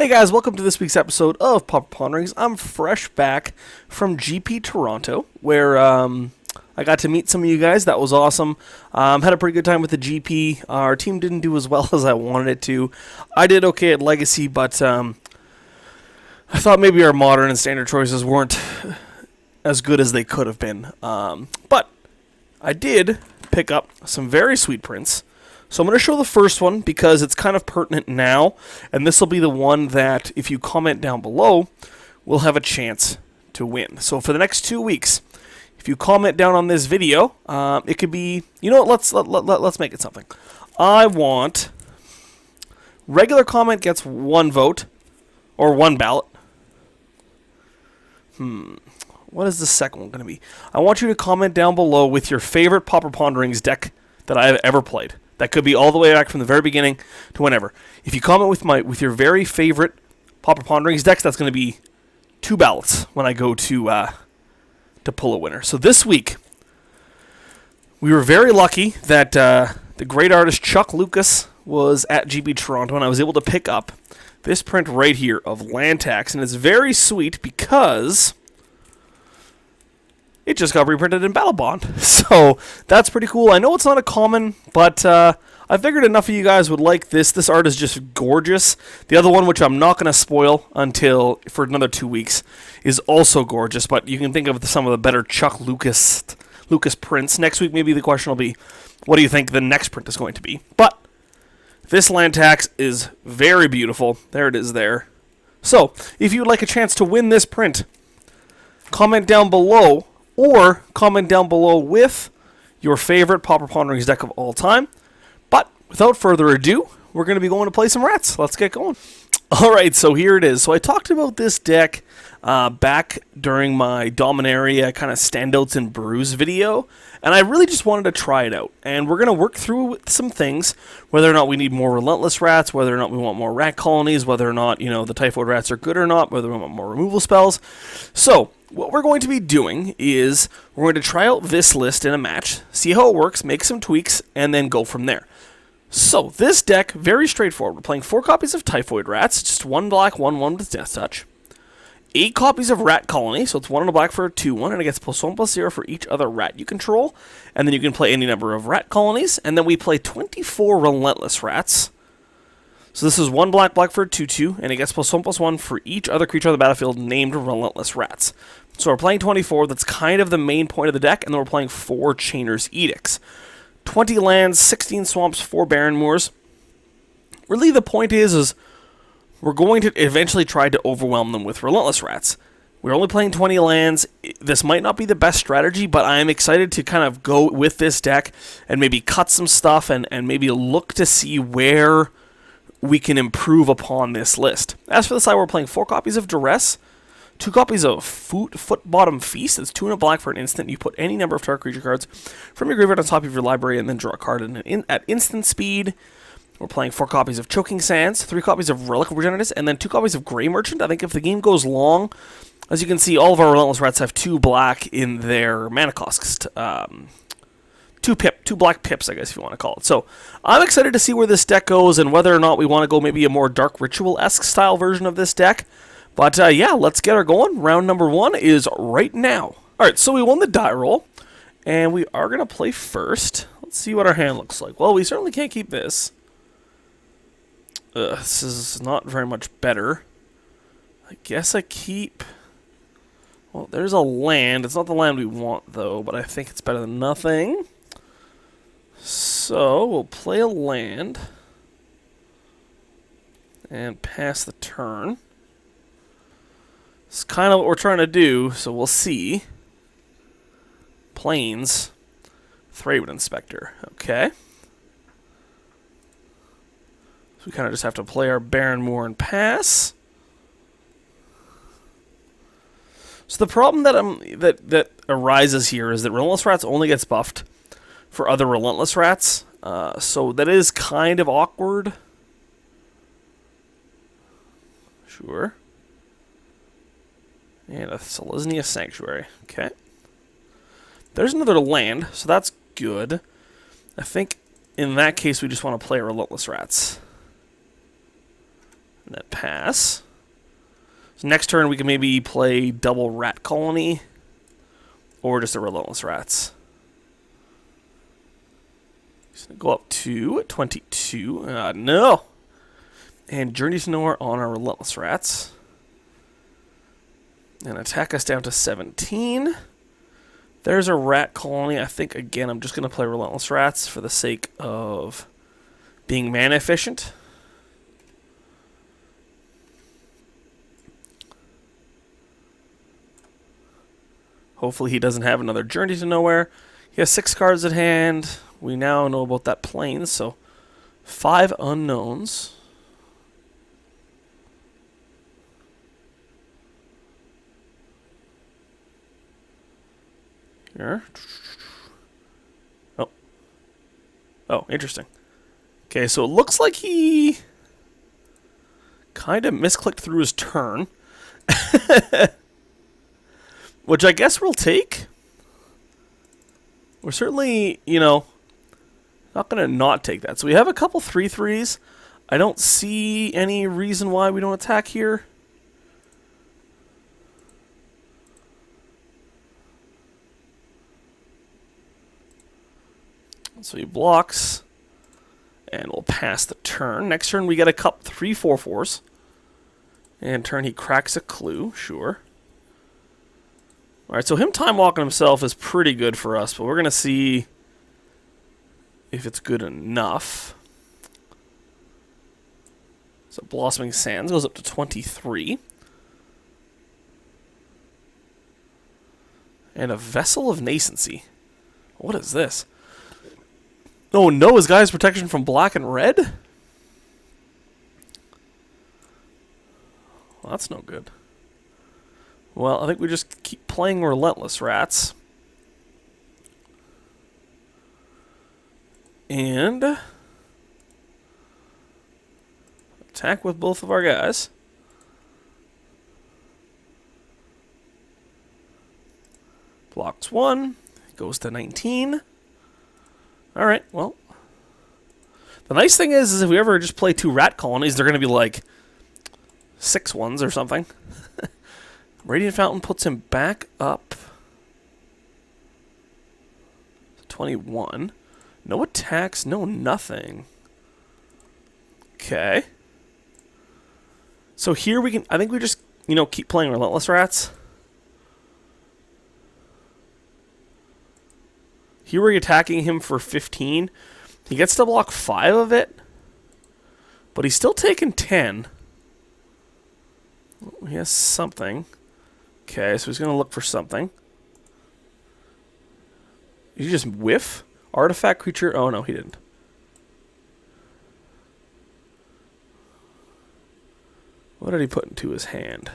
Hey guys, welcome to this week's episode of Pauper Ponderings. I'm fresh back from GP Toronto, where I got to meet some of you guys. That was awesome. Had a pretty good time with the GP. Our team didn't do as well as I wanted it to. I did okay at Legacy, but I thought maybe our modern and standard choices weren't as good as they could have been. But I did pick up some very sweet prints. So I'm going to show the first one because it's kind of pertinent now, and this will be the one that, if you comment down below, will have a chance to win. So for the next 2 weeks, if you comment down on this video, it could be, you know what, let's make it something. I want regular comment gets 1 vote, or 1 ballot. What is the second one going to be? I want you to comment down below with your favorite Pauper Ponderings deck that I have ever played. That could be all the way back from the very beginning to whenever. If you comment with your very favorite Pauper Ponderings decks, that's going to be 2 ballots when I go to pull a winner. So this week, we were very lucky that the great artist Chuck Lucas was at GP Toronto, and I was able to pick up this print right here of land tax, and it's very sweet because it just got reprinted in Battle Bond. So that's pretty cool. I know it's not a common, but I figured enough of you guys would like this. This art is just gorgeous. The other one, which I'm not going to spoil until for another 2 weeks, is also gorgeous, but you can think of some of the better Chuck Lucas prints. Next week, maybe the question will be, what do you think the next print is going to be? But this land tax is very beautiful. There it is there. So if you would like a chance to win this print, comment down below, or comment down below with your favorite Pauper Ponderings deck of all time. But without further ado, we're going to be going to play some rats. Let's get going. Alright, so here it is. So I talked about this deck back during my Dominaria kind of standouts and brews video, and I really just wanted to try it out. And we're going to work through some things, whether or not we need more Relentless Rats, whether or not we want more rat colonies, whether or not, you know, the Typhoid Rats are good or not, whether we want more removal spells. So what we're going to be doing is we're going to try out this list in a match, see how it works, make some tweaks, and then go from there. So this deck, very straightforward. We're playing 4 copies of Typhoid Rats, just 1 black, 1/1 with Death Touch. 8 copies of Rat Colony, so it's 1 and a black for a 2/1, and it gets +1/+0 for each other rat you control. And then you can play any number of Rat Colonies, and then we play 24 Relentless Rats. So this is 1 black, black for a 2/2, and it gets +1/+1 for each other creature on the battlefield named Relentless Rats. So we're playing 24, that's kind of the main point of the deck, and then we're playing 4 Chainer's Edicts. 20 lands, 16 swamps, 4 Barren Moors. Really the point is we're going to eventually try to overwhelm them with Relentless Rats. We're only playing 20 lands. This might not be the best strategy, but I am excited to kind of go with this deck and maybe cut some stuff and maybe look to see where we can improve upon this list. As for the side, we're playing 4 copies of Duress, 2 copies of Footbottom Feast. It's 2 and a black for an instant. You put any number of target creature cards from your graveyard on top of your library and then draw a card at instant speed. We're playing 4 copies of Choking Sands, 3 copies of Relic of Progenitus, and then 2 copies of Grey Merchant. I think if the game goes long, as you can see, all of our Relentless Rats have 2 black in their mana cost. 2 black pips, I guess if you want to call it. So I'm excited to see where this deck goes and whether or not we want to go maybe a more Dark Ritual-esque style version of this deck. But yeah, let's get her going. Round number 1 is right now. Alright, so we won the die roll, and we are going to play first. Let's see what our hand looks like. Well, we certainly can't keep this. This is not very much better. I guess I keep... Well, there's a land. It's not the land we want, though, but I think it's better than nothing. So, we'll play a land and pass the turn. It's kind of what we're trying to do, so we'll see. Plains, Thraben Inspector. Okay. So we kind of just have to play our Barren Moor and pass. So the problem that arises here is that Relentless Rats only gets buffed for other Relentless Rats, so that is kind of awkward. Sure. And a Selesnya Sanctuary. Okay. There's another land, so that's good. I think in that case we just want to play Relentless Rats. And then pass. So next turn we can maybe play double Rat Colony or just a Relentless Rats. Just gonna go up to 22. No! And Journey to Nowhere on our Relentless Rats. And attack us down to 17. There's a Rat Colony. I think, again, I'm just going to play Relentless Rats for the sake of being mana efficient. Hopefully he doesn't have another Journey to Nowhere. He has 6 cards at hand. We now know about that Plains, so 5 unknowns. Here. Oh. Oh, interesting. Okay, so it looks like he kind of misclicked through his turn. Which I guess we'll take. We're certainly, you know, not going to not take that. So we have a couple 3/3s. I don't see any reason why we don't attack here. So he blocks. And we'll pass the turn. Next turn we get a cup 3 4/4s. And turn he cracks a clue, sure. Alright, so him time walking himself is pretty good for us, but we're going to see if it's good enough. So Blossoming Sands goes up to 23. And a Vessel of Nascency. What is this? Oh no, his guy's protection from black and red? Well, that's no good. Well, I think we just keep playing Relentless Rats. And attack with both of our guys. Blocks 1. Goes to 19. Alright, well. The nice thing is if we ever just play 2 Rat Colonies, they're going to be like 6 ones or something. Radiant Fountain puts him back up. 21. No attacks, no nothing. Okay. So here we can, I think we just, you know, keep playing Relentless Rats. Here we're attacking him for 15. He gets to block 5 of it. But he's still taking 10. He has something. Okay, so he's going to look for something. Did he just whiff? Artifact creature? Oh, no, he didn't. What did he put into his hand?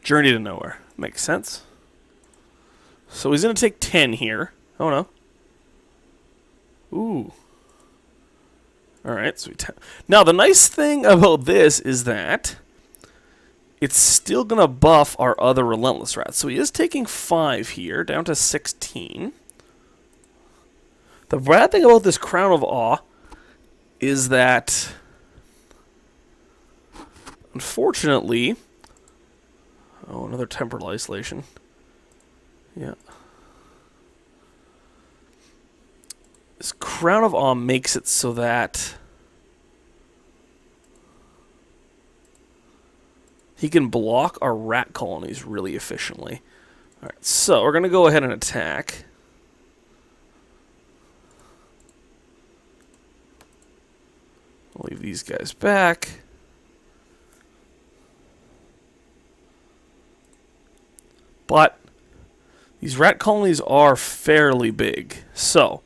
Journey to Nowhere. Makes sense. So he's going to take 10 here. Oh, no. Ooh. Alright, so now the nice thing about this is that it's still going to buff our other Relentless Rats. So he is taking 5 here, down to 16. The bad thing about this Crown of Awe is that, unfortunately... Oh, another Temporal Isolation. Yeah. This Crown of Awe makes it so that he can block our Rat Colonies really efficiently. Alright, so we're going to go ahead and attack. I'll leave these guys back. But these Rat Colonies are fairly big, so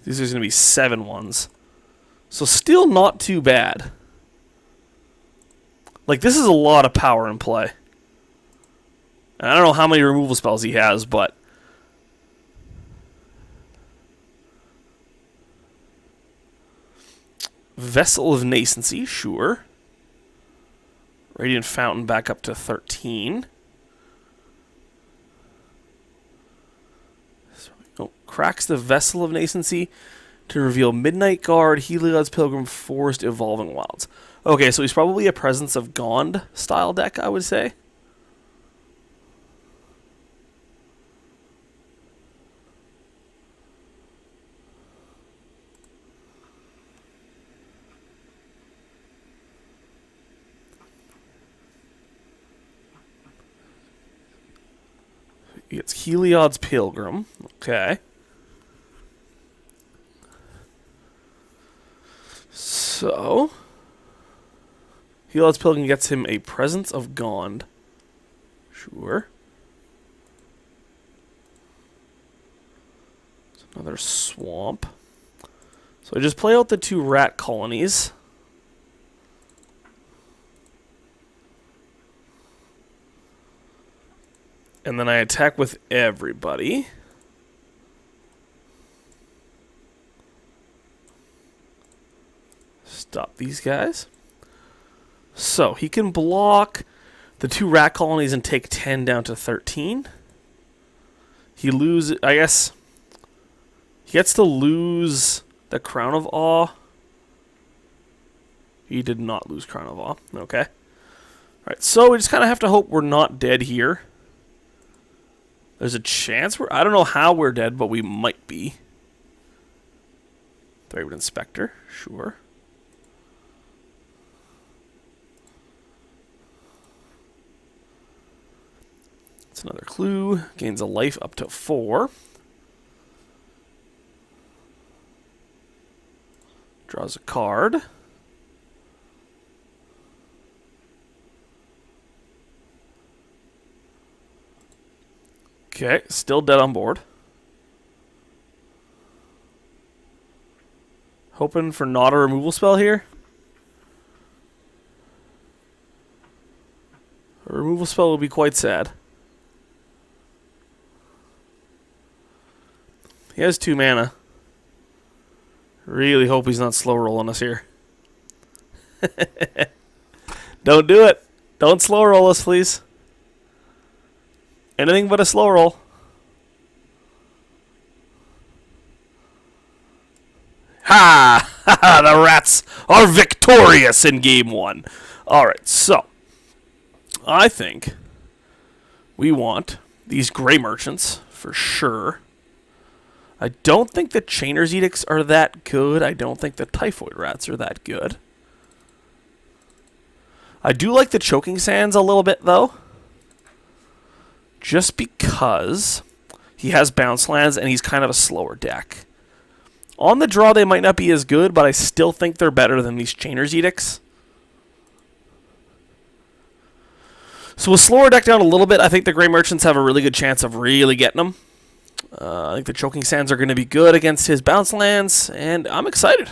these are going to be 7 ones. So still not too bad. Like, this is a lot of power in play. And I don't know how many removal spells he has, but Vessel of Nascency, sure. Radiant Fountain back up to 13. Oh, Cracks the Vessel of Nascency to reveal Midnight Guard, Heliod's Pilgrim, Forest, Evolving Wilds. Okay, so he's probably a Presence of Gond style deck, I would say. It's Heliod's Pilgrim. Okay. So, Heliod's Pilgrim gets him a Presence of Gond. Sure. It's another swamp. So I just play out the 2 rat colonies. And then I attack with everybody. Stop these guys. So he can block the 2 rat colonies and take 10 down to 13. He loses, I guess, he gets to lose the Crown of Awe. He did not lose Crown of Awe. Okay. Alright, so we just kind of have to hope we're not dead here. There's a chance I don't know how we're dead, but we might be. Typhoid Inspector, sure. That's another clue. Gains a life up to 4. Draws a card. Okay, still dead on board. Hoping for not a removal spell here. A removal spell would be quite sad. He has 2 mana. Really hope he's not slow rolling us here. Don't do it. Don't slow roll us, please. Anything but a slow roll. Ha! The rats are victorious in game 1. Alright, so I think we want these gray merchants for sure. I don't think the Chainer's Edicts are that good. I don't think the Typhoid Rats are that good. I do like the Choking Sands a little bit, though. Just because he has bounce lands and he's kind of a slower deck. On the draw, they might not be as good, but I still think they're better than these Chainer's Edicts. So a slower deck down a little bit, I think the Grey Merchants have a really good chance of really getting them. I think the Choking Sands are going to be good against his bounce lands, and I'm excited.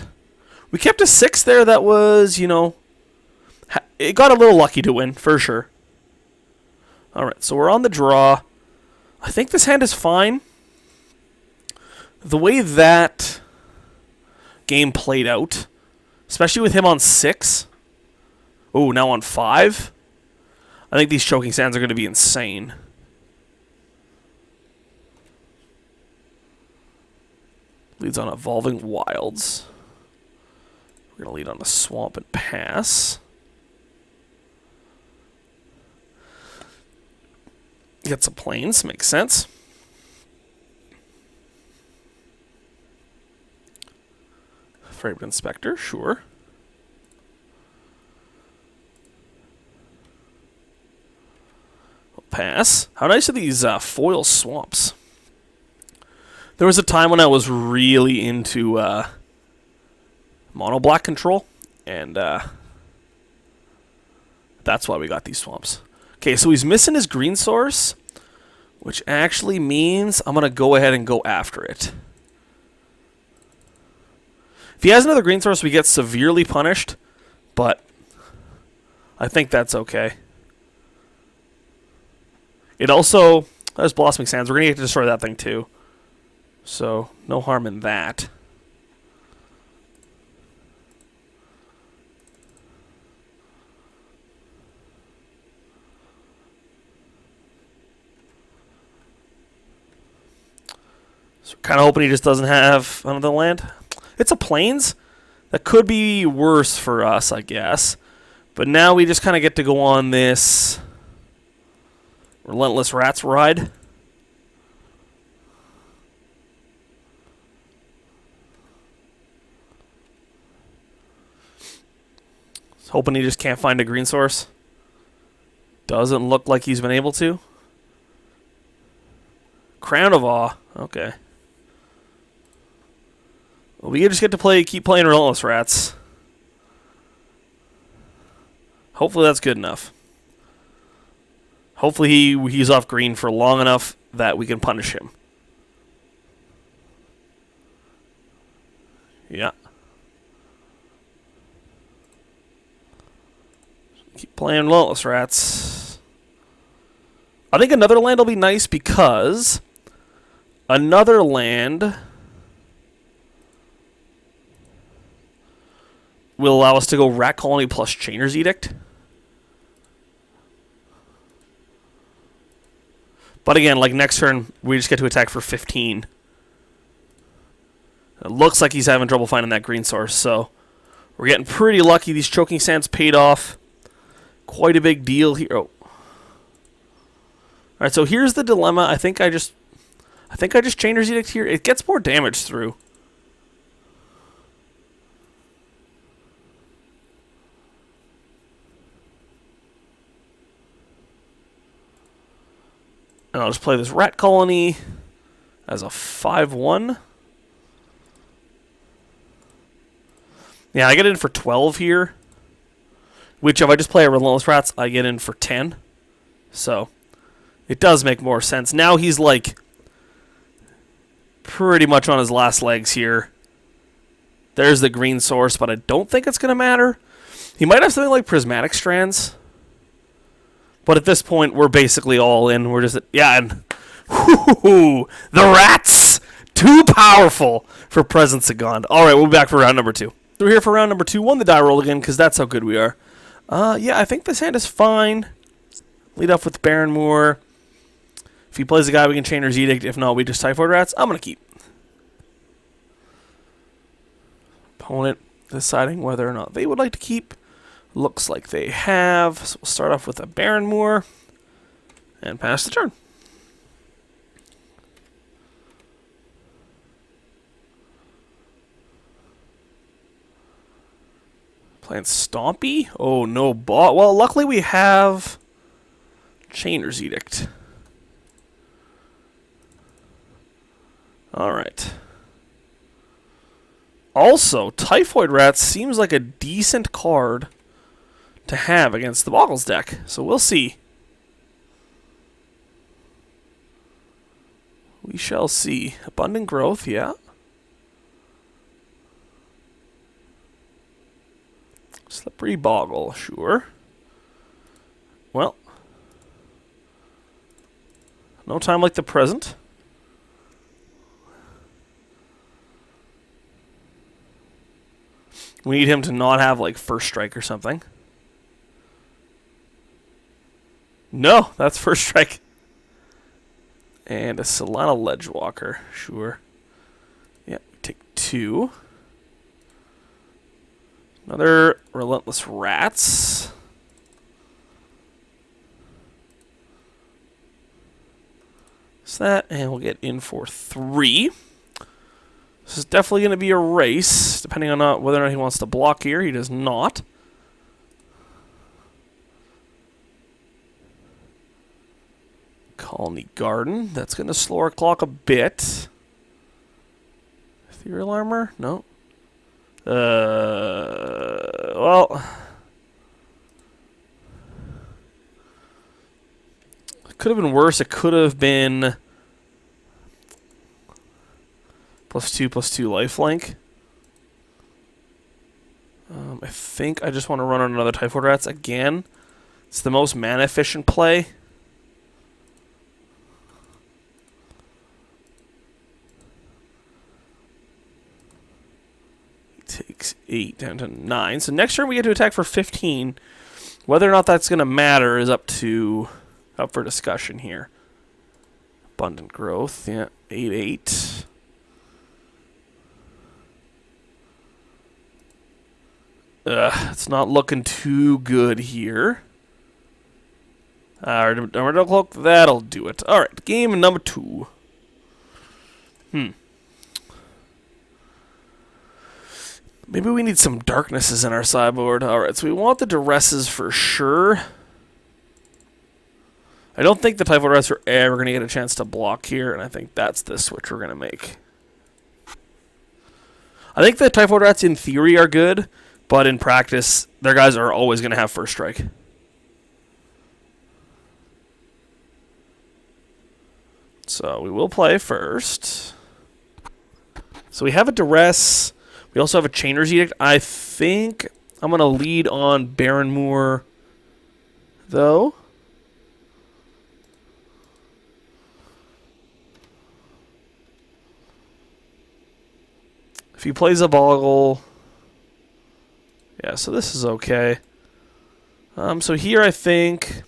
We kept a 6 there that was, you know, it got a little lucky to win, for sure. Alright, so we're on the draw. I think this hand is fine. The way that game played out, especially with him on 6. Oh, now on 5. I think these Choking Sands are going to be insane. Leads on Evolving Wilds. We're going to lead on a Swamp and pass. Get some plains, makes sense. Typhoid Inspector, sure. We'll pass. How nice are these foil swamps? There was a time when I was really into mono black control, and that's why we got these swamps. Okay, so he's missing his green source, which actually means I'm going to go ahead and go after it. If he has another green source, we get severely punished, but I think that's okay. It also, there's Blossoming Sands. We're going to get to destroy that thing too. So, no harm in that. So kind of hoping he just doesn't have another land. It's a plains. That could be worse for us, I guess. But now we just kind of get to go on this Relentless Rats ride. Hoping he just can't find a green source. Doesn't look like he's been able to. Crown of Awe. Okay. Well, we just get to keep playing Relentless Rats. Hopefully that's good enough. Hopefully he's off green for long enough that we can punish him. Yeah. Keep playing Relentless Rats. I think another land will be nice because another land will allow us to go Rat Colony plus Chainer's Edict. But again, like next turn, we just get to attack for 15. It looks like he's having trouble finding that green source, so we're getting pretty lucky. These Choking Sands paid off. Quite a big deal here. Oh. Alright, so here's the dilemma. I think I just Chainer's Edict here. It gets more damage through. And I'll just play this Rat Colony as a 5/1. Yeah, I get in for 12 here. Which, if I just play a Relentless Rats, I get in for 10. So, it does make more sense. Now he's, like, pretty much on his last legs here. There's the green source, but I don't think it's going to matter. He might have something like Prismatic Strands. But at this point, we're basically all in. We're just... Yeah, and... Whoo! The Rats! Too powerful for Presence of God. Alright, we'll be back for round number 2. We're here for round number 2. Won the die roll again, because that's how good we are. Yeah, I think this hand is fine. Lead off with Barren Moor. If he plays a guy, we can Chainer's Edict. If not, we just Typhoid Rats. I'm going to keep. Opponent deciding whether or not they would like to keep. Looks like they have. So we'll start off with a Barren Moor and pass the turn. Playing Stompy? Oh, no ball. Well, luckily we have Chainer's Edict. Alright. Also, Typhoid Rats seems like a decent card to have against the Boggles deck. So we'll see. We shall see. Abundant Growth, yeah. Slippery Boggle, sure. Well. No time like the present. We need him to not have, like, First Strike or something. No, that's First Strike. And a Solana Ledgewalker, sure. Yeah, take 2. Another Relentless Rats. So that, and we'll get in for 3. This is definitely going to be a race, depending on whether or not he wants to block here. He does not. Colony Garden. That's going to slow our clock a bit. Ethereal Armor? No. Well. It could have been worse. It could have been +2/+2 lifelink. I think I just want to run on another Typhoid Rats again. It's the most mana efficient play. Takes 8 down to 9. So next turn we get to attack for 15. Whether or not that's going to matter is up for discussion here. Abundant Growth, yeah, 8/8. It's not looking too good here. Armadillo Cloak, that'll do it. Alright, game number 2. Maybe we need some darknesses in our sideboard. Alright, so we want the Duresses for sure. I don't think the Typhoid Rats are ever going to get a chance to block here, and I think that's the switch we're going to make. I think the Typhoid Rats in theory are good, but in practice, their guys are always going to have first strike. So we will play first. So we have a Duress. We also have a Chainer's Edict. I think I'm going to lead on Barren Moor, though. If he plays a Boggle... Yeah, so this is okay. So here I think...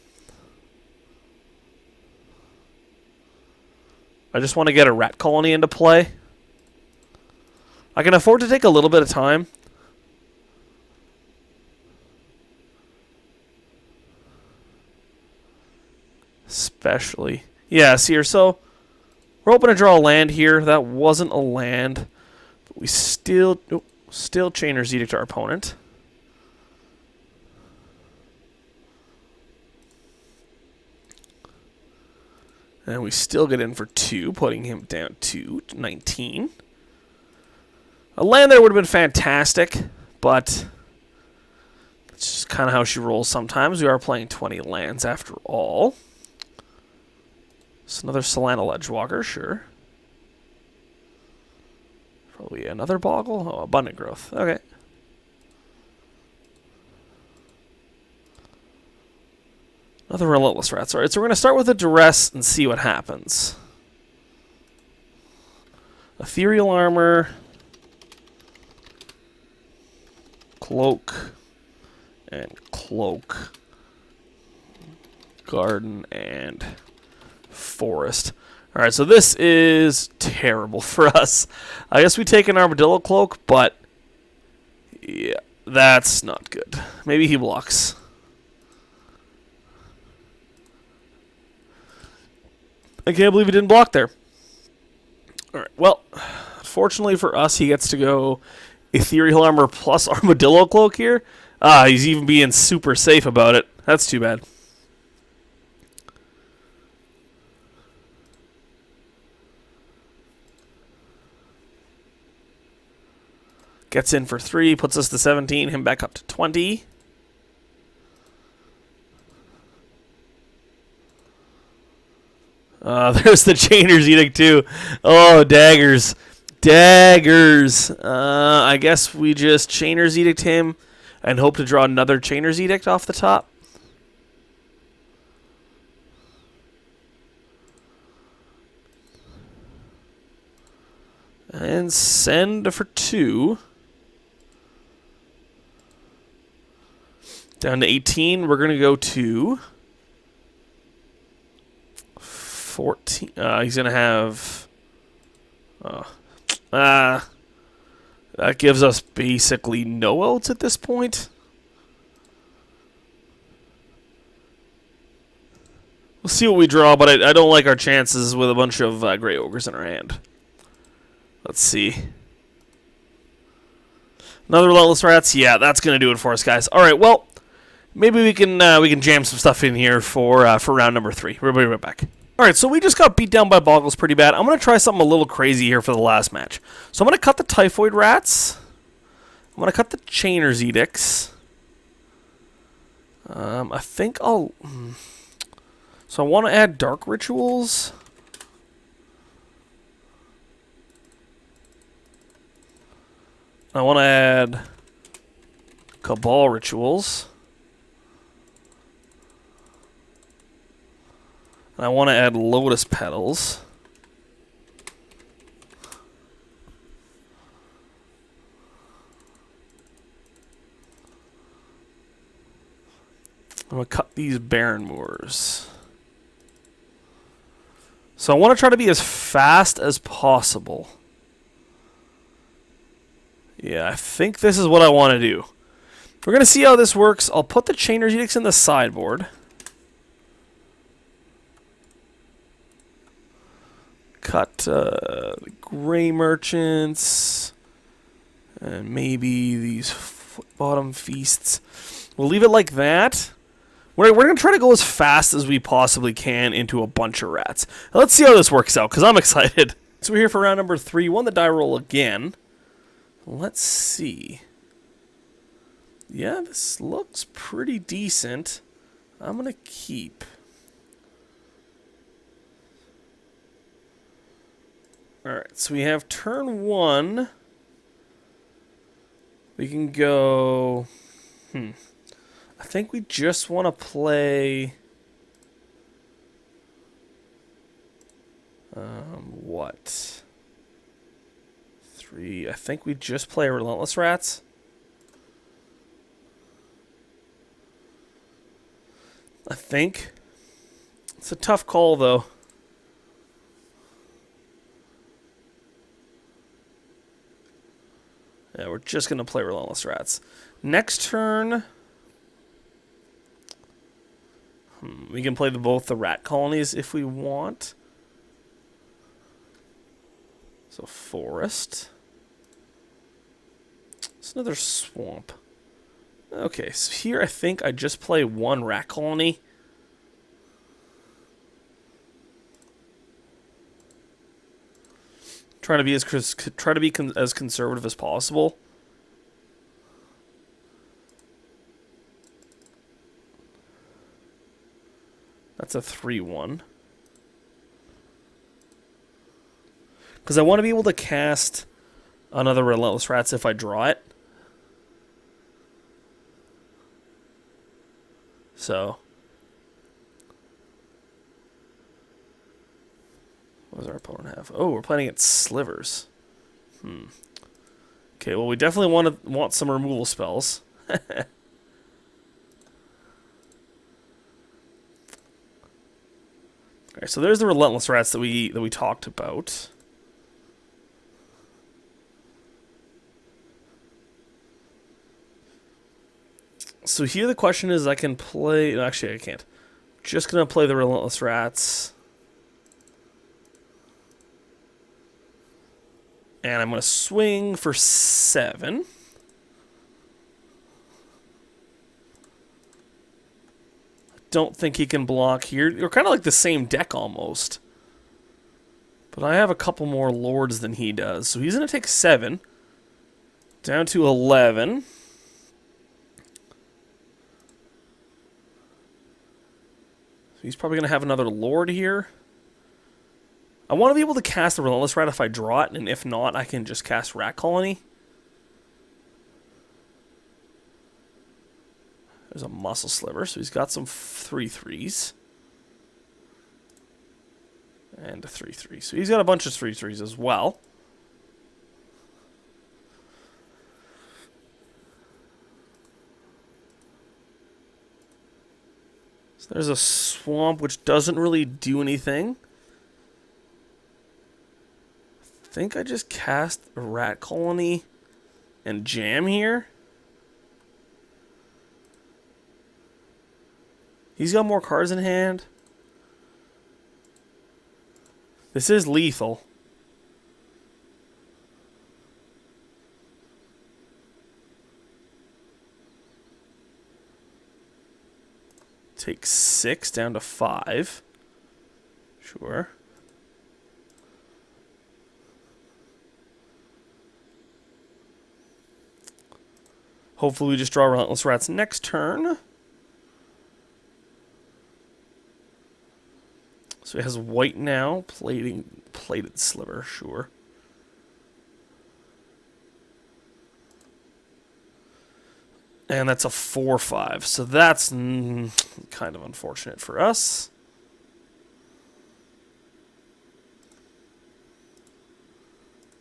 I just want to get a Rat Colony into play. I can afford to take a little bit of time. Especially... Yeah, see here, so... We're hoping to draw a land here. That wasn't a land. But we still... Oh, still Chainer's Edict our opponent. And we still get in for 2, putting him down to 19. A land there would have been fantastic, but it's just kind of how she rolls sometimes. We are playing 20 lands after all. It's another Solana Ledgewalker, sure. Probably another Boggle. Oh, Abundant Growth. Okay. Another Relentless Rats. Alright, so we're going to start with a Duress and see what happens. Ethereal Armor. Cloak. And Cloak. Garden and Forest. Alright, so this is terrible for us. I guess we take an Armadillo Cloak, but... Yeah, that's not good. Maybe he blocks. I can't believe he didn't block there. Alright, well, fortunately for us, he gets to go Ethereal Armor plus Armadillo Cloak here. He's even being super safe about it. That's too bad. Gets in for 3, puts us to 17, him back up to 20. There's the Chainer's Edict too. Oh, daggers. Daggers. I guess we just Chainer's Edict him and hope to draw another Chainer's Edict off the top. And send for 2. Down to 18. We're going to go to 14. He's going to have... that gives us basically no outs at this point. We'll see what we draw, but I don't like our chances with a bunch of Grey Ogres in our hand. Let's see. Another Relentless Rats. Yeah, that's going to do it for us, guys. All right, well, maybe we can jam some stuff in here for round number 3. We'll be right back. All right, so we just got beat down by Boggles pretty bad. I'm going to try something a little crazy here for the last match. So I'm going to cut the Typhoid Rats. I'm going to cut the Chainer's Edicts. I think I'll... So I want to add Dark Rituals. I want to add Cabal Rituals. And I want to add Lotus Petals. I'm going to cut these Barren Moors. So I want to try to be as fast as possible. Yeah, I think this is what I want to do. We're going to see how this works. I'll put the Chainer's Edicts in the sideboard. Cut the Gray Merchants. And maybe these Footbottom Feasts. We'll leave it like that. We're going to try to go as fast as we possibly can into a bunch of rats. Now, let's see how this works out, because I'm excited. So we're here for round number 3. Won the die roll again. Let's see. Yeah, this looks pretty decent. I'm going to keep. Alright, so we have turn 1. We can go... I think we just want to play... what? 3. I think we just play Relentless Rats. I think. It's a tough call, though. Yeah, we're just going to play Relentless Rats. Next turn... we can play both the rat colonies if we want. So, forest. It's another swamp. Okay, so here I think I just play one rat colony. Trying to be as conservative as possible. That's a 3-1. Because I want to be able to cast another Relentless Rats if I draw it. So. What does our opponent have? Oh, we're playing against Slivers. Okay, well we definitely want some removal spells. Alright, so there's the Relentless Rats that we talked about. So here the question is, I can play... No, actually, I can't. Just going to play the Relentless Rats. And I'm going to swing for 7. Don't think he can block here. You're kind of like the same deck almost. But I have a couple more lords than he does. So he's going to take 7. Down to 11. So he's probably going to have another lord here. I want to be able to cast the Relentless Rat if I draw it. And if not, I can just cast Rat Colony. There's a Muscle Sliver, so he's got some 3/3s. And a 3/3. So he's got a bunch of 3/3s as well. So there's a swamp which doesn't really do anything. I think I just cast a Rat Colony and jam here. He's got more cards in hand. This is lethal. Take 6 down to 5. Sure. Hopefully we just draw Relentless Rats next turn. So he has white now, plated sliver, sure. And that's a 4/5, so that's kind of unfortunate for us.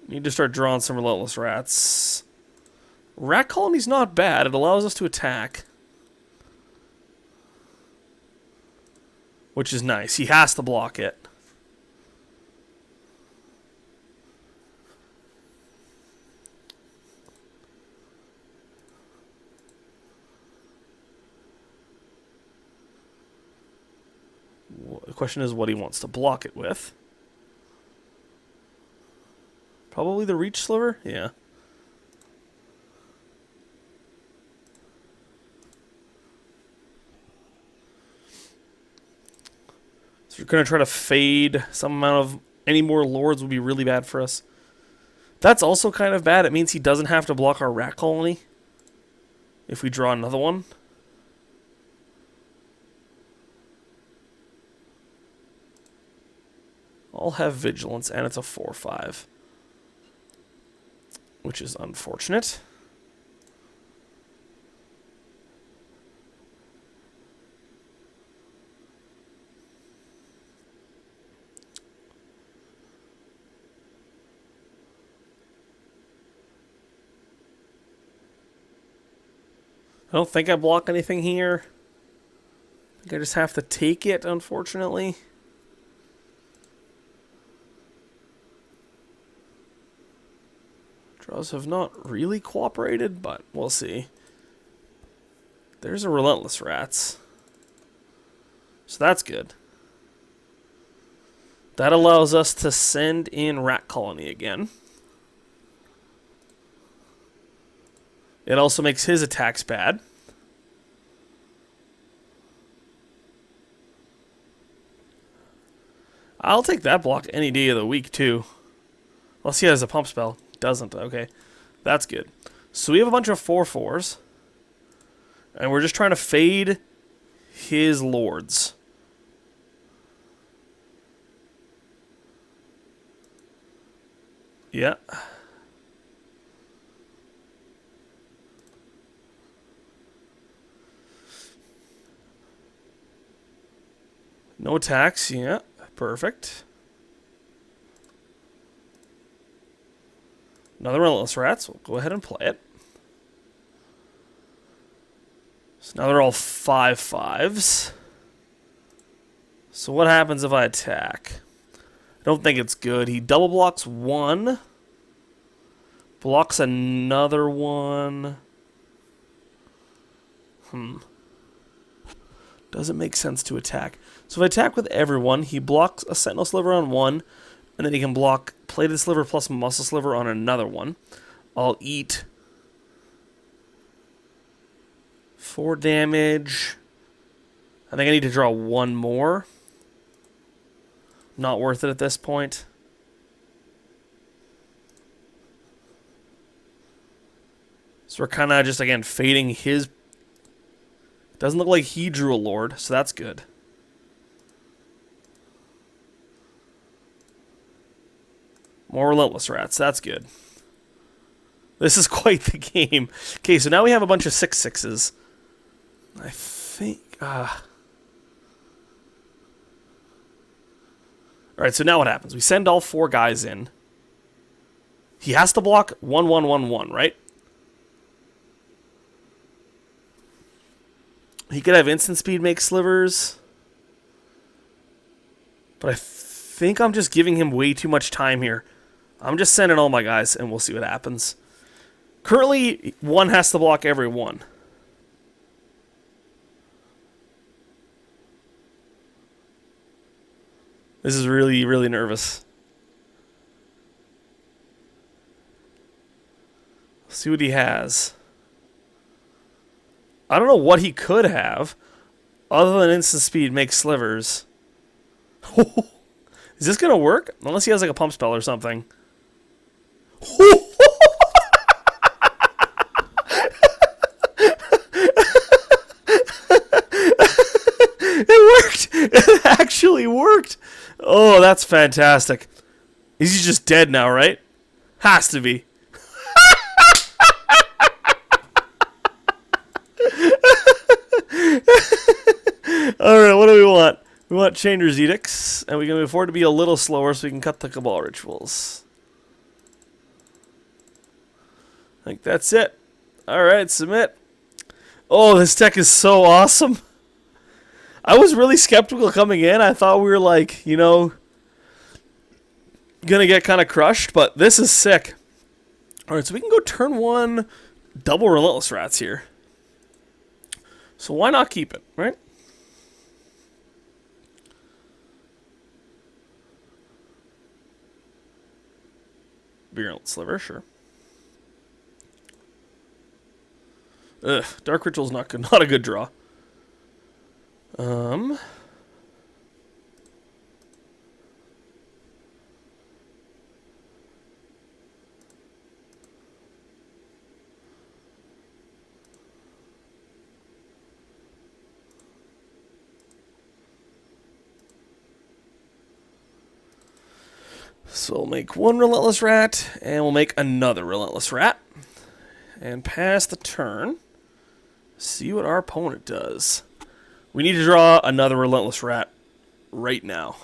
Need to start drawing some Relentless Rats. Rat Colony's not bad, it allows us to attack. Which is nice. He has to block it. The question is what he wants to block it with. Probably the Reach Sliver? Yeah. So we're going to try to fade some amount of... Any more lords would be really bad for us. That's also kind of bad. It means he doesn't have to block our rat colony if we draw another one. I'll have Vigilance, and it's a 4/5. Which is unfortunate. I don't think I block anything here. I think I just have to take it, unfortunately. Draws have not really cooperated, but we'll see. There's a Relentless Rats. So that's good. That allows us to send in Rat Colony again. It also makes his attacks bad. I'll take that block any day of the week, too. Unless he has a pump spell. Doesn't. Okay. That's good. So we have a bunch of 4/4s. And we're just trying to fade his lords. Yeah. No attacks. Yeah. Perfect. Another Relentless Rats. We'll go ahead and play it. So now they're all 5/5s. So what happens if I attack? I don't think it's good. He double blocks one. Blocks another one. Doesn't make sense to attack. So if I attack with everyone, he blocks a Sentinel Sliver on one, and then he can block Plated Sliver plus Muscle Sliver on another one. I'll eat 4 damage. I think I need to draw one more. Not worth it at this point. So we're kind of just, again, fading his... Doesn't look like he drew a Lord, so that's good. More Relentless Rats, that's good. This is quite the game. Okay, so now we have a bunch of 6/6s. I think... Alright, so now what happens? We send all 4 guys in. He has to block 1/1/1/1, right? He could have instant speed make slivers. But I think I'm just giving him way too much time here. I'm just sending all my guys, and we'll see what happens. Currently, one has to block every one. This is really, really nervous. Let's see what he has. I don't know what he could have, other than instant speed make slivers. Is this going to work? Unless he has like a pump spell or something. It worked! It actually worked! Oh, that's fantastic. Is he just dead now, right? Has to be. Alright, what do we want? We want Changer's Edicts, and we can afford to be a little slower so we can cut the Cabal Rituals. I think that's it. Alright, submit. Oh, this deck is so awesome. I was really skeptical coming in. I thought we were like, you know, gonna get kind of crushed, but this is sick. Alright, so we can go turn 1 double Relentless Rats here. So why not keep it, right? Virulent Sliver, sure. Ugh, Dark Ritual's not good. Not a good draw. So we'll make one Relentless Rat, and we'll make another Relentless Rat. And pass the turn. See what our opponent does. We need to draw another Relentless Rat right now.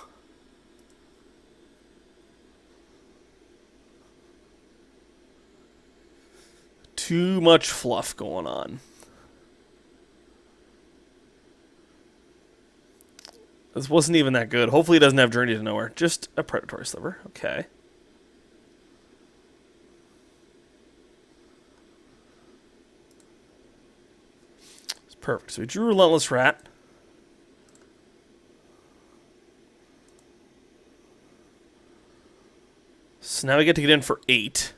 Too much fluff going on. This wasn't even that good. Hopefully it doesn't have Journey to Nowhere. Just a Predatory Sliver. Okay. It's perfect. So we drew Relentless Rat. So now we get to get in for 8.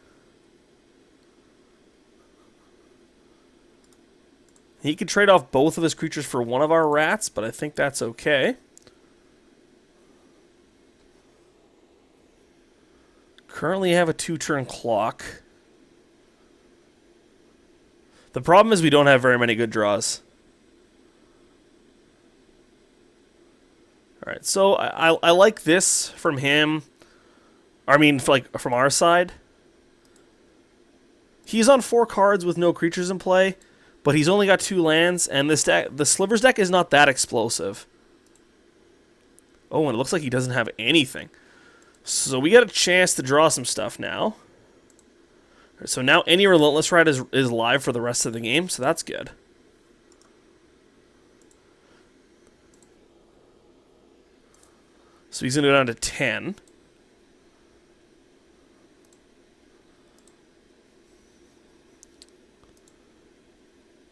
He could trade off both of his creatures for one of our rats, but I think that's okay. Currently have a 2-turn clock. The problem is we don't have very many good draws. Alright, so I like this from him. I mean, like from our side. He's on 4 cards with no creatures in play, but he's only got 2 lands, and this deck, the Slivers deck is not that explosive. Oh, and it looks like he doesn't have anything. So we got a chance to draw some stuff now. So now any Relentless Rat is live for the rest of the game, so that's good. So he's going to go down to 10.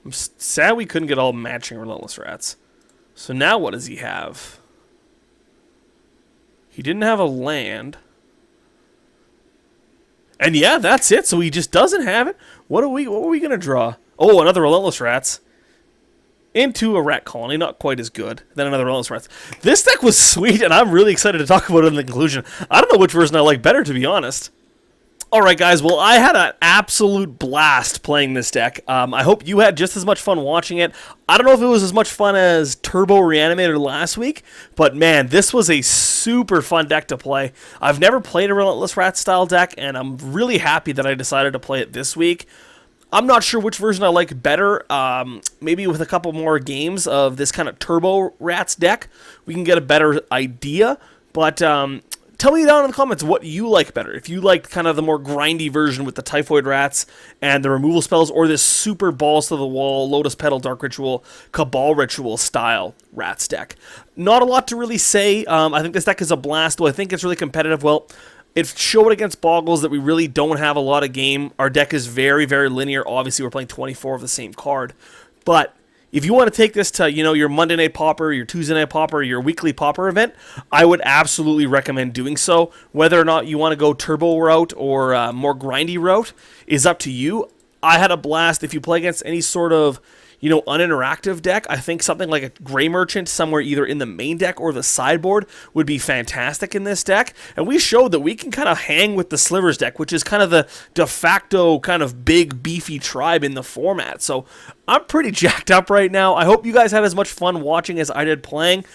I'm sad we couldn't get all matching Relentless Rats. So now what does he have? He didn't have a land. And yeah, that's it. So he just doesn't have it. What are we going to draw? Oh, another Relentless Rats. Into a rat colony. Not quite as good. Then another Relentless Rats. This deck was sweet, and I'm really excited to talk about it in the conclusion. I don't know which version I like better, to be honest. Alright guys, well I had an absolute blast playing this deck. I hope you had just as much fun watching it. I don't know if it was as much fun as Turbo Reanimator last week, but man, this was a super fun deck to play. I've never played a Relentless Rat style deck, and I'm really happy that I decided to play it this week. I'm not sure which version I like better. Maybe with a couple more games of this kind of Turbo Rats deck, we can get a better idea, but tell me down in the comments what you like better. If you liked kind of the more grindy version with the Typhoid Rats and the removal spells, or this super balls to the wall, Lotus Petal, Dark Ritual, Cabal Ritual style Rats deck. Not a lot to really say. I think this deck is a blast. Well, I think it's really competitive. Well, it showed against Boggles that we really don't have a lot of game. Our deck is very, very linear. Obviously, we're playing 24 of the same card. But if you want to take this to, you know, your Monday Night Pauper, your Tuesday Night Pauper, your weekly Pauper event, I would absolutely recommend doing so. Whether or not you want to go turbo route or more grindy route is up to you. I had a blast. If you play against any sort of, you know, uninteractive deck, I think something like a Grey Merchant somewhere either in the main deck or the sideboard would be fantastic in this deck. And we showed that we can kind of hang with the Slivers deck, which is kind of the de facto kind of big, beefy tribe in the format. So I'm pretty jacked up right now. I hope you guys had as much fun watching as I did playing.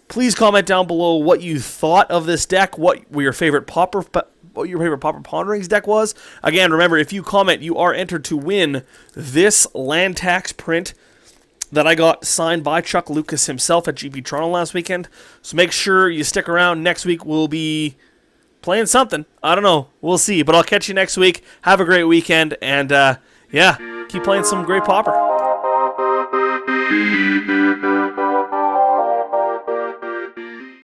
Please comment down below what you thought of this deck, what your favorite Pauper Ponderings deck was. Again, remember, if you comment, you are entered to win this land tax print that I got signed by Chuck Lucas himself at GP Toronto last weekend. So make sure you stick around. Next week we'll be playing something. I don't know. We'll see. But I'll catch you next week. Have a great weekend. And, yeah, keep playing some great Pauper.